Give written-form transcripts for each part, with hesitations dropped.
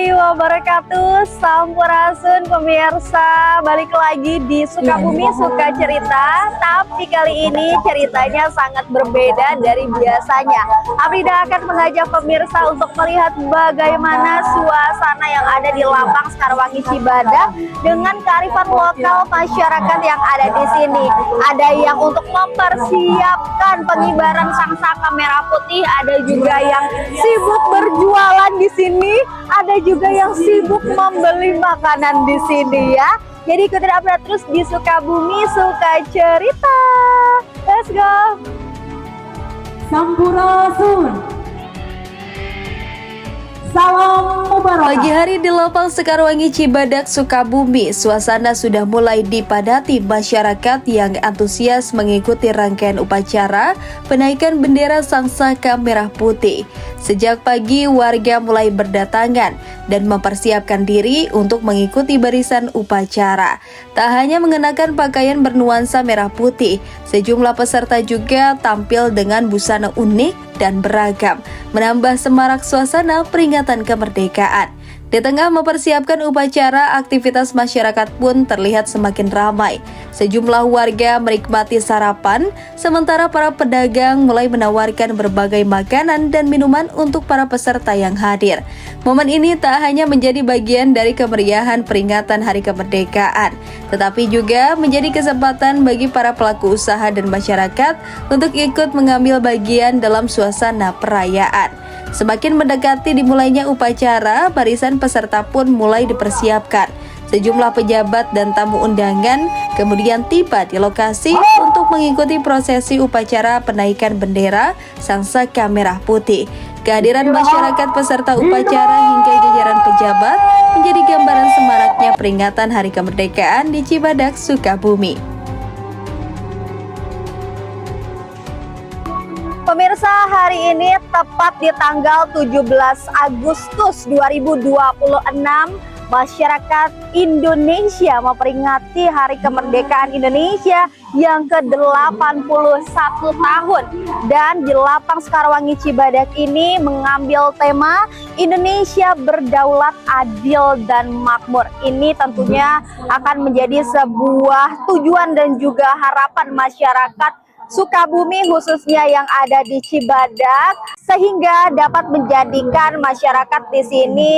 warahmatullahi wabarakatuh. Sampurasun pemirsa, balik lagi di Sukabumi Suka Cerita. Tapi kali ini ceritanya sangat berbeda dari biasanya. Afrida akan mengajak pemirsa untuk melihat bagaimana suasana yang ada di Lapang Sekarwangi Cibadak dengan kearifan lokal masyarakat yang ada di sini. Ada yang untuk mempersiapkan pengibaran sangsaka merah putih, ada juga yang sibuk berjualan di sini, ada juga yang sibuk membeli makanan di sini ya. Jadi ikutin update terus di Sukabumi Suka Cerita. Let's go. Sampurasun. Salam mubarak. Pagi hari di Lapang Sekarwangi Cibadak, Sukabumi, suasana sudah mulai dipadati masyarakat yang antusias mengikuti rangkaian upacara penaikan bendera sangsaka merah putih. Sejak pagi, warga mulai berdatangan dan mempersiapkan diri untuk mengikuti barisan upacara. Tak hanya mengenakan pakaian bernuansa merah putih, sejumlah peserta juga tampil dengan busana unik dan beragam, menambah semarak suasana peringatan kemerdekaan. Di tengah mempersiapkan upacara, aktivitas masyarakat pun terlihat semakin ramai. Sejumlah warga menikmati sarapan, sementara para pedagang mulai menawarkan berbagai makanan dan minuman untuk para peserta yang hadir. Momen ini tak hanya menjadi bagian dari kemeriahan peringatan Hari Kemerdekaan, tetapi juga menjadi kesempatan bagi para pelaku usaha dan masyarakat untuk ikut mengambil bagian dalam suasana perayaan. Semakin mendekati dimulainya upacara, barisan peserta pun mulai dipersiapkan. Sejumlah pejabat dan tamu undangan kemudian tiba di lokasi untuk mengikuti prosesi upacara penaikan bendera sangsaka merah putih. Kehadiran masyarakat peserta upacara hingga jajaran pejabat menjadi gambaran semaraknya peringatan Hari Kemerdekaan di Cibadak, Sukabumi. Pemirsa, hari ini tepat di tanggal 17 Agustus 2026, masyarakat Indonesia memperingati Hari Kemerdekaan Indonesia yang ke-81 tahun. Dan di Lapang Sekarwangi Cibadak ini mengambil tema Indonesia Berdaulat, Adil, dan Makmur. Ini tentunya akan menjadi sebuah tujuan dan juga harapan masyarakat Sukabumi khususnya yang ada di Cibadak, sehingga dapat menjadikan masyarakat di sini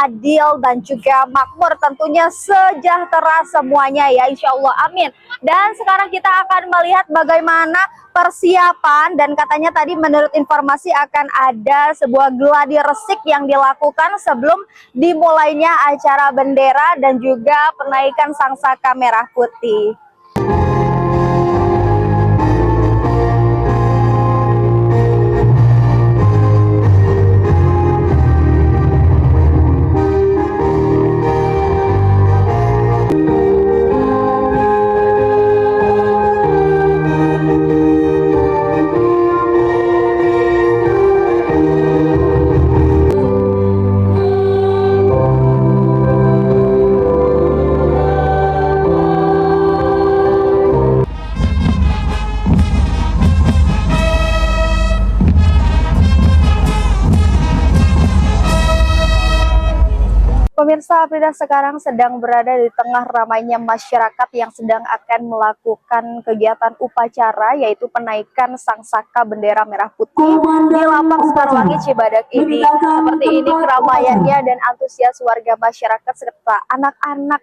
adil dan juga makmur, tentunya sejahtera semuanya ya, insya Allah, amin. Dan sekarang kita akan melihat bagaimana persiapan, dan katanya tadi menurut informasi akan ada sebuah gladi resik yang dilakukan sebelum dimulainya acara bendera dan juga penaikan sangsaka merah putih. Pemirsa, Afrida sekarang sedang berada di tengah ramainya masyarakat yang sedang akan melakukan kegiatan upacara, yaitu penaikan sangsaka bendera merah putih di Lapang Sekarwangi Cibadak ini. Seperti ini keramaiannya dan antusias warga masyarakat serta anak-anak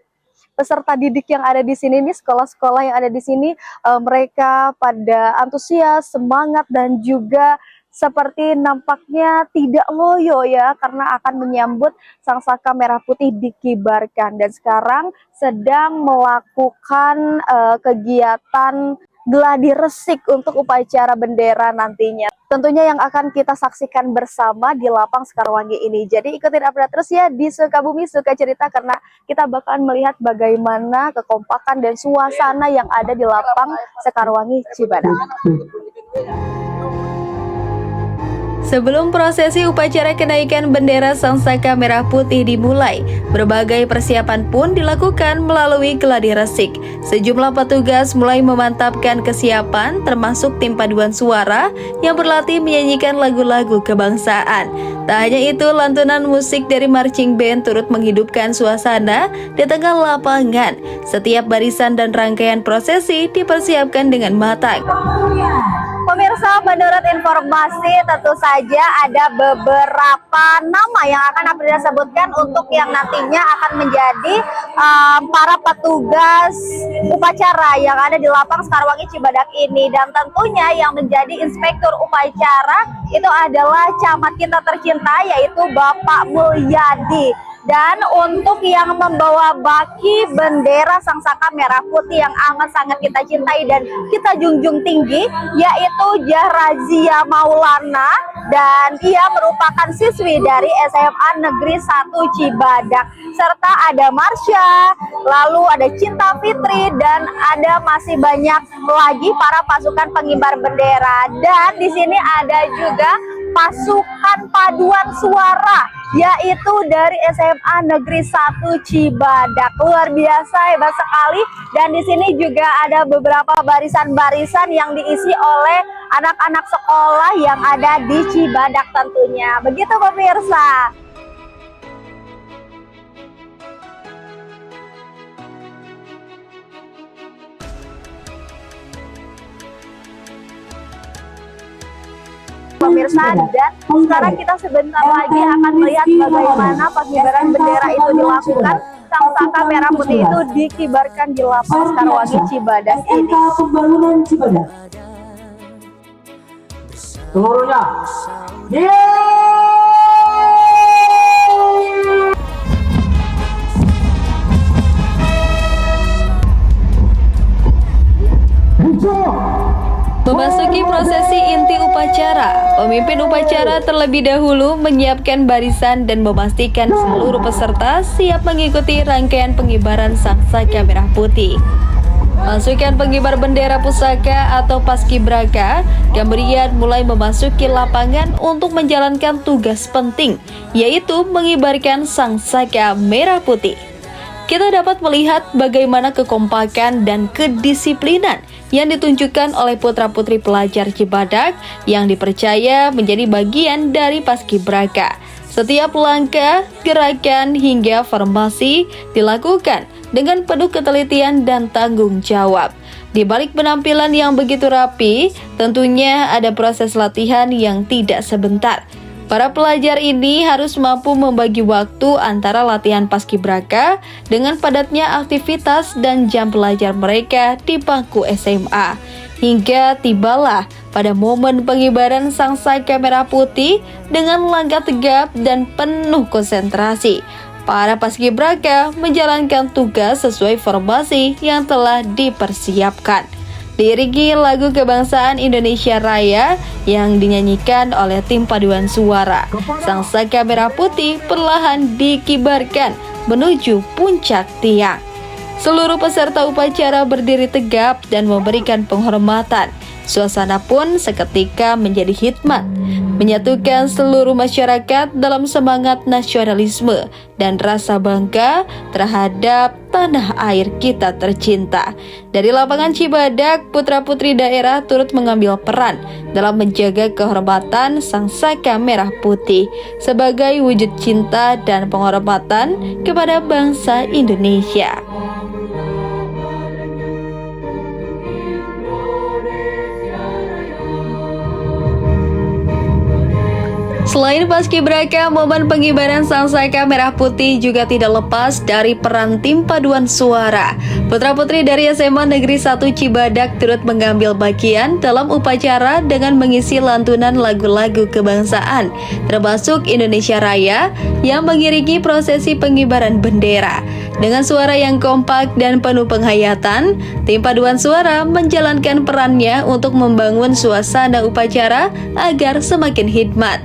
peserta didik yang ada di sini, nih sekolah-sekolah yang ada di sini, mereka pada antusias, semangat, dan juga seperti nampaknya tidak loyo ya, karena akan menyambut sangsaka merah putih dikibarkan. Dan sekarang sedang melakukan kegiatan gladi resik untuk upacara bendera nantinya. Tentunya yang akan kita saksikan bersama di Lapang Sekarwangi ini. Jadi ikutin update terus ya di Sukabumi Suka Cerita, karena kita bakalan melihat bagaimana kekompakan dan suasana yang ada di Lapang Sekarwangi Cibadak. Sebelum prosesi upacara kenaikan bendera Sangsaka Merah Putih dimulai, berbagai persiapan pun dilakukan melalui gladi resik. Sejumlah petugas mulai memantapkan kesiapan, termasuk tim paduan suara yang berlatih menyanyikan lagu-lagu kebangsaan. Tak hanya itu, lantunan musik dari marching band turut menghidupkan suasana di tengah lapangan. Setiap barisan dan rangkaian prosesi dipersiapkan dengan matang. Pemirsa, menurut informasi tentu saja ada beberapa nama yang akan April sebutkan untuk yang nantinya akan menjadi para petugas upacara yang ada di Lapang Sekarwangi Cibadak ini. Dan tentunya yang menjadi inspektur upacara itu adalah camat kita tercinta, yaitu Bapak Mulyadi. Dan untuk yang membawa baki bendera Sangsaka Merah Putih yang amat sangat kita cintai dan kita junjung tinggi, yaitu Jahrazia Maulana, dan ia merupakan siswi dari SMA Negeri 1 Cibadak. Serta ada Marsha, lalu ada Cinta Fitri, dan ada masih banyak lagi para pasukan pengibar bendera. Dan di sini ada juga pasukan paduan suara, yaitu dari SMA Negeri 1 Cibadak. Luar biasa, hebat sekali. Dan di sini juga ada beberapa barisan-barisan yang diisi oleh anak-anak sekolah yang ada di Cibadak tentunya. Begitu pemirsa. Pemirsa, dan sekarang kita sebentar lagi akan melihat bagaimana pengibaran bendera itu dilakukan. Sangsaka Merah Putih itu dikibarkan di Lapang Sekarwangi Cibadak ini. Pembangunan Cibadak. Seluruhnya. Memasuki prosesi inti upacara, pemimpin upacara terlebih dahulu menyiapkan barisan dan memastikan seluruh peserta siap mengikuti rangkaian pengibaran Sangsaka Merah Putih. Pasukan pengibar bendera pusaka atau paskibraka kemudian mulai memasuki lapangan untuk menjalankan tugas penting, yaitu mengibarkan Sangsaka Merah Putih. Kita dapat melihat bagaimana kekompakan dan kedisiplinan yang ditunjukkan oleh putra-putri pelajar Cibadak yang dipercaya menjadi bagian dari paskibraka. Setiap langkah, gerakan, hingga formasi dilakukan dengan penuh ketelitian dan tanggung jawab. Di balik penampilan yang begitu rapi, tentunya ada proses latihan yang tidak sebentar. Para pelajar ini harus mampu membagi waktu antara latihan paskibraka dengan padatnya aktivitas dan jam belajar mereka di bangku SMA. Hingga tibalah pada momen pengibaran Sangsaka Merah Putih dengan langkah tegap dan penuh konsentrasi. Para paskibraka menjalankan tugas sesuai formasi yang telah dipersiapkan. Diiringi lagu kebangsaan Indonesia Raya yang dinyanyikan oleh tim paduan suara, Sangsaka Merah Putih perlahan dikibarkan menuju puncak tiang. Seluruh peserta upacara berdiri tegap dan memberikan penghormatan. Suasana pun seketika menjadi hikmat, menyatukan seluruh masyarakat dalam semangat nasionalisme dan rasa bangga terhadap tanah air kita tercinta. Dari lapangan Cibadak, putra-putri daerah turut mengambil peran dalam menjaga kehormatan Sangsaka Merah Putih sebagai wujud cinta dan penghormatan kepada bangsa Indonesia. Selain paskibraka, momen pengibaran Sangsaka Merah Putih juga tidak lepas dari peran tim paduan suara. Putra-putri dari SMA Negeri 1 Cibadak turut mengambil bagian dalam upacara dengan mengisi lantunan lagu-lagu kebangsaan, termasuk Indonesia Raya yang mengiringi prosesi pengibaran bendera. Dengan suara yang kompak dan penuh penghayatan, tim paduan suara menjalankan perannya untuk membangun suasana upacara agar semakin hikmat.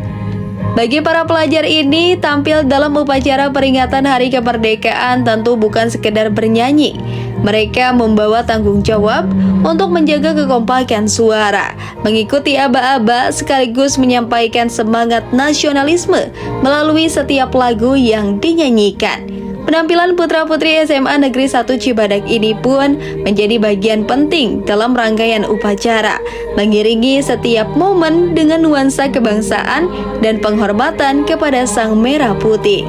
Bagi para pelajar ini, tampil dalam upacara peringatan Hari Kemerdekaan tentu bukan sekedar bernyanyi. Mereka membawa tanggung jawab untuk menjaga kekompakan suara, mengikuti aba-aba sekaligus menyampaikan semangat nasionalisme melalui setiap lagu yang dinyanyikan. Penampilan putra-putri SMA Negeri 1 Cibadak ini pun menjadi bagian penting dalam rangkaian upacara, mengiringi setiap momen dengan nuansa kebangsaan dan penghormatan kepada Sang Merah Putih.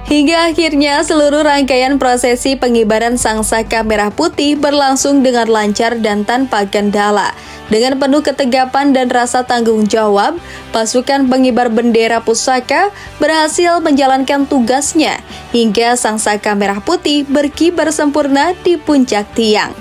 Hingga akhirnya seluruh rangkaian prosesi pengibaran Sangsaka Merah Putih berlangsung dengan lancar dan tanpa kendala. Dengan penuh ketegapan dan rasa tanggung jawab, pasukan pengibar bendera pusaka berhasil menjalankan tugasnya hingga Sangsaka Merah Putih berkibar sempurna di puncak tiang.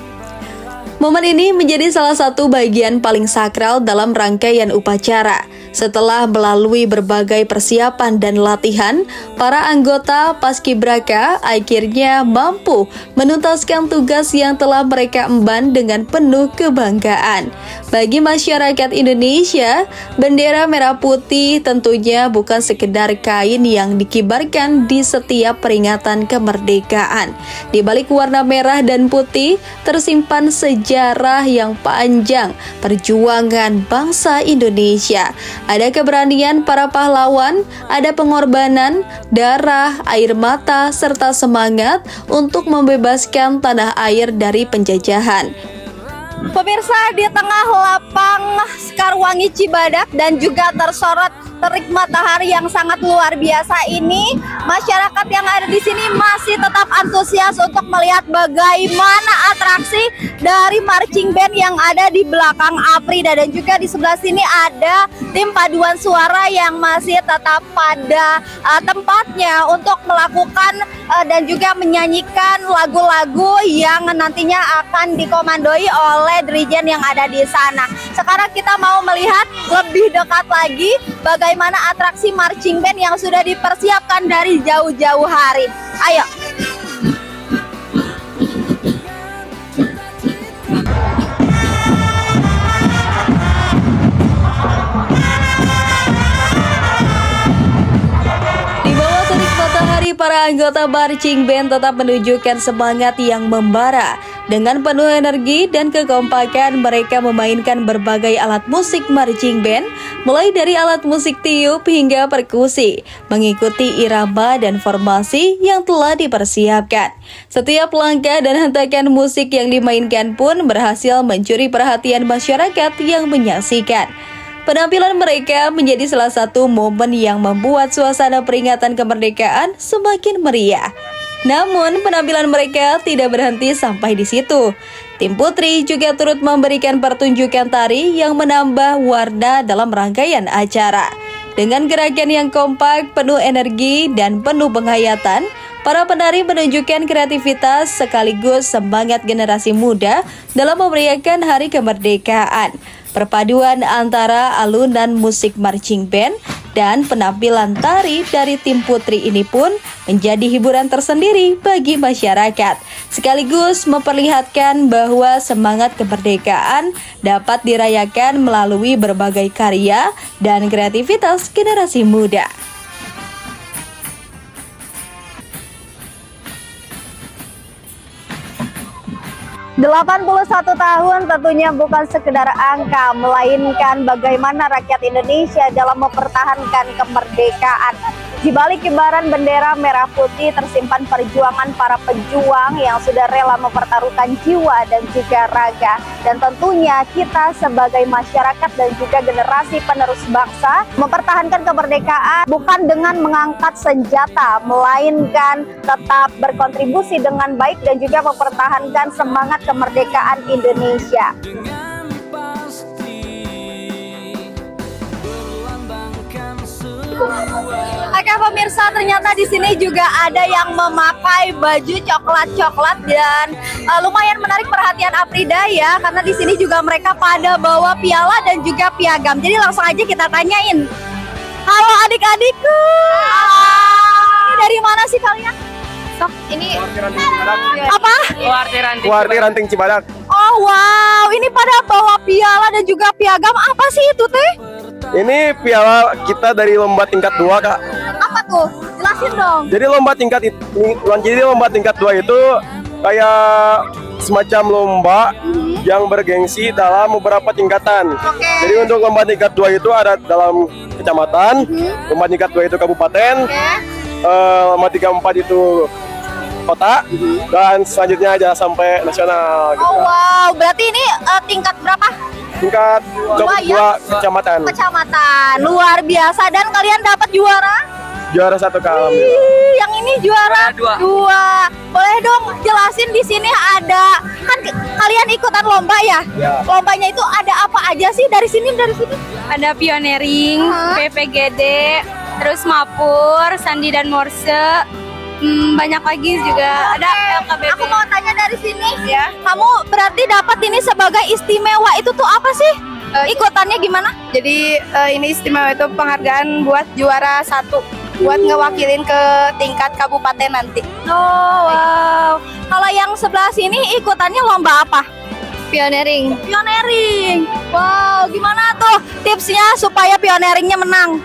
Momen ini menjadi salah satu bagian paling sakral dalam rangkaian upacara. Setelah melalui berbagai persiapan dan latihan, para anggota Paskibraka akhirnya mampu menuntaskan tugas yang telah mereka emban dengan penuh kebanggaan. Bagi masyarakat Indonesia, bendera merah putih tentunya bukan sekedar kain yang dikibarkan di setiap peringatan kemerdekaan. Di balik warna merah dan putih tersimpan sejarah yang panjang perjuangan bangsa Indonesia. Ada keberanian para pahlawan, ada pengorbanan, darah, air mata, serta semangat untuk membebaskan tanah air dari penjajahan. Pemirsa, di tengah lapang Sekarwangi Cibadak dan juga tersorot terik matahari yang sangat luar biasa ini, masyarakat yang ada di sini masih tetap antusias untuk melihat bagaimana atraksi dari marching band yang ada di belakang Aprida, dan juga di sebelah sini ada tim paduan suara yang masih tetap pada tempatnya untuk melakukan dan juga menyanyikan lagu-lagu yang nantinya akan dikomandoi oleh dirijen yang ada di sana. Sekarang kita mau melihat lebih dekat lagi bagaimana atraksi marching band yang sudah dipersiapkan dari jauh-jauh hari. Ayo. Para anggota marching band tetap menunjukkan semangat yang membara. Dengan penuh energi dan kekompakan, mereka memainkan berbagai alat musik marching band, mulai dari alat musik tiup hingga perkusi, mengikuti irama dan formasi yang telah dipersiapkan. Setiap langkah dan hentakan musik yang dimainkan pun berhasil mencuri perhatian masyarakat yang menyaksikan. Penampilan mereka menjadi salah satu momen yang membuat suasana peringatan kemerdekaan semakin meriah. Namun, penampilan mereka tidak berhenti sampai di situ. Tim putri juga turut memberikan pertunjukan tari yang menambah warna dalam rangkaian acara. Dengan gerakan yang kompak, penuh energi, dan penuh penghayatan, para penari menunjukkan kreativitas sekaligus semangat generasi muda dalam memeriahkan Hari Kemerdekaan. Perpaduan antara alunan musik marching band dan penampilan tari dari tim putri ini pun menjadi hiburan tersendiri bagi masyarakat, sekaligus memperlihatkan bahwa semangat kemerdekaan dapat dirayakan melalui berbagai karya dan kreativitas generasi muda. 81 tahun tentunya bukan sekedar angka, melainkan bagaimana rakyat Indonesia dalam mempertahankan kemerdekaan. Di balik kibaran bendera merah putih tersimpan perjuangan para pejuang yang sudah rela mempertaruhkan jiwa dan juga raga. Dan tentunya kita sebagai masyarakat dan juga generasi penerus bangsa mempertahankan kemerdekaan bukan dengan mengangkat senjata, melainkan tetap berkontribusi dengan baik dan juga mempertahankan semangat kemerdekaan Indonesia. Oke pemirsa, ternyata di sini juga ada yang memakai baju coklat-coklat dan lumayan menarik perhatian Afrida ya, karena di sini juga mereka pada bawa piala dan juga piagam. Jadi langsung aja kita tanyain. Halo adik-adikku. Ini dari mana sih kalian? Sok, ini apa? Warti Ranting Cibadak. Oh wow, ini pada bawa piala dan juga piagam. Apa sih itu teh? Ini piala kita dari lomba tingkat 2, Kak. Apa tuh? Jelasin dong. Jadi lomba tingkat 2 itu kayak semacam lomba yang bergengsi dalam beberapa tingkatan. Oke. Jadi untuk lomba tingkat 2 itu ada dalam kecamatan, lomba tingkat 2 itu kabupaten, lomba tingkat 4 itu kota, dan selanjutnya aja sampai nasional gitu. Oh wow, berarti ini tingkat berapa? Tingkat Dua, ya? 2 kecamatan. Kecamatan. Luar biasa. Dan kalian dapat juara? Juara 1 Kak. Yang ini juara dua. Boleh dong jelasin di sini ada, kan kalian ikutan lomba ya? Ya. Lombanya itu ada apa aja sih dari sini? Ada pioneering, Hah? PPGD, terus Mapur, Sandi dan Morse, banyak lagi juga. Ada LKBP. Aku mau tanya dari sini. Ya. Kamu berarti dapat ini sebagai istimewa, itu tuh apa sih? Ikutannya gimana? Jadi ini istimewa itu penghargaan buat juara 1, buat ngewakilin ke tingkat kabupaten nanti. Oh wow. Kalau yang sebelah sini ikutannya lomba apa? Pioneering. Pioneering. Wow, gimana tuh tipsnya supaya pioneeringnya menang?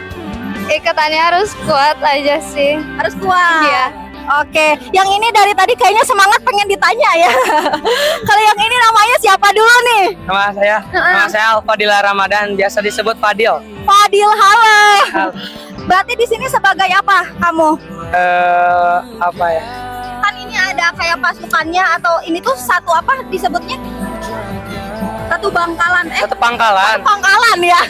Ikatannya harus kuat aja sih. Harus kuat. Iya. Oke, yang ini dari tadi kayaknya semangat pengen ditanya ya. Kalau yang ini namanya siapa dulu nih? Nama saya Alfadila Ramadan, biasa disebut Fadil. Fadil, halo. Berarti di sini sebagai apa kamu? Apa ya? Kan ini ada kayak pasukannya atau ini tuh satu apa disebutnya? Satu bangkalan. Satu pangkalan. Pangkalan ya.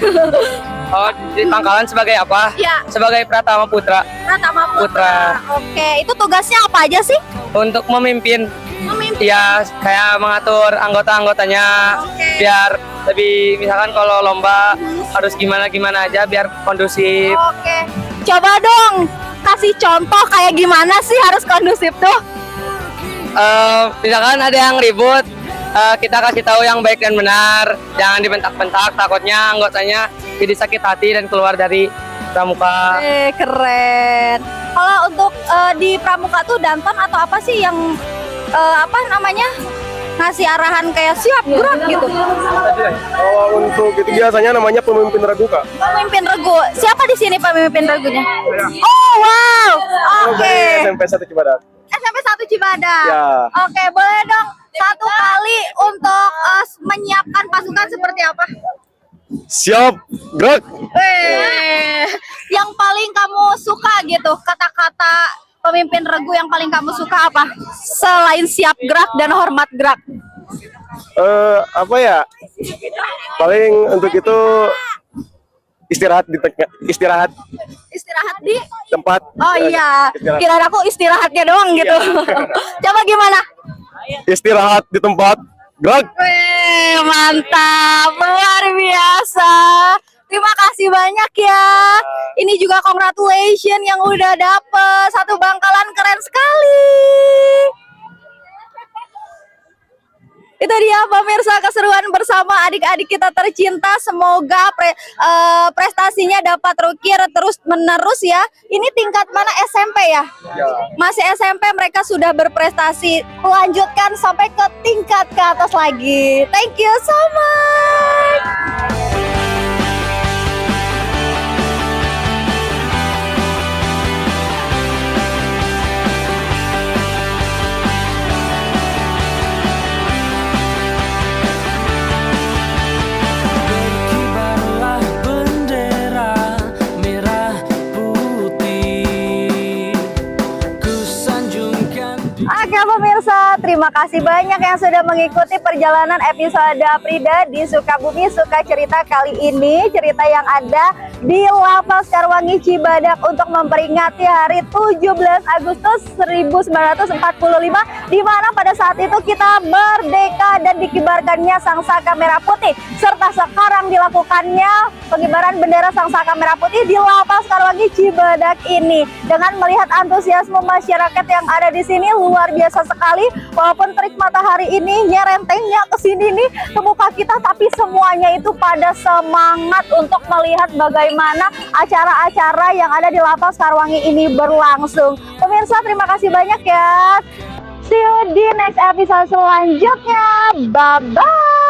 Oh, di pangkalan sebagai apa? Ya, Sebagai Pratama Putra. Pratama Putra. Putra. Oke, itu tugasnya apa aja sih? Untuk memimpin. Memimpin. Ya, kayak mengatur anggota-anggotanya. Oke. Biar lebih, misalkan kalau lomba harus gimana-gimana aja biar kondusif. Oke. Coba dong kasih contoh kayak gimana sih harus kondusif tuh? Misalkan ada yang ribut, kita kasih tahu yang baik dan benar, jangan dibentak-bentak, takutnya anggotanya jadi sakit hati dan keluar dari pramuka. Keren. Kalau untuk di pramuka tuh danton atau apa sih yang apa namanya ngasih arahan kayak siap gerak gitu? Kalau untuk itu biasanya namanya pemimpin regu, Kak. Pemimpin regu. Siapa di sini pemimpin regunya? Oh wow. Oke. Dari SMP 1 Cibadak. SMP 1 Cibadak. Ya. Oke, boleh dong satu kali untuk menyiapkan pasukan seperti apa? Siap, gerak. Yang paling kamu suka gitu, kata-kata pemimpin regu yang paling kamu suka apa? Selain siap gerak dan hormat gerak. Apa ya? Paling untuk itu istirahat Istirahat di tempat. Oh iya, Istirahat. kira aku istirahatnya doang gitu. Coba gimana? Istirahat di tempat. Gerak. Mantap, luar biasa. Terima kasih banyak ya. Ini juga congratulations yang udah dapet satu bangkalan, keren sekali. Itu dia pemirsa keseruan bersama adik-adik kita tercinta. Semoga prestasinya dapat terus menerus ya. Ini tingkat mana, SMP ya? Masih SMP, mereka sudah berprestasi. Lanjutkan sampai ke tingkat ke atas lagi. Thank you so much. Berkibarlah bendera merah putih. terima kasih banyak yang sudah mengikuti perjalanan episode Aprida di Sukabumi Suka Cerita kali ini. Cerita yang ada di Lapas Karwangi Cibadak untuk memperingati hari 17 Agustus 1945, di mana pada saat itu kita merdeka dan dikibarkannya sangsaka merah putih, serta sekarang dilakukannya pengibaran bendera sangsaka merah putih di Lapas Karwangi Cibadak ini. Dengan melihat antusiasme masyarakat yang ada di sini luar biasa sekali. Walaupun terik matahari ini nyerentengnya ke sini nih ke muka kita, tapi semuanya itu pada semangat untuk melihat bagaimana acara-acara yang ada di Lapas Karwangi ini berlangsung. Pemirsa, terima kasih banyak ya. See you di next episode selanjutnya. Bye bye.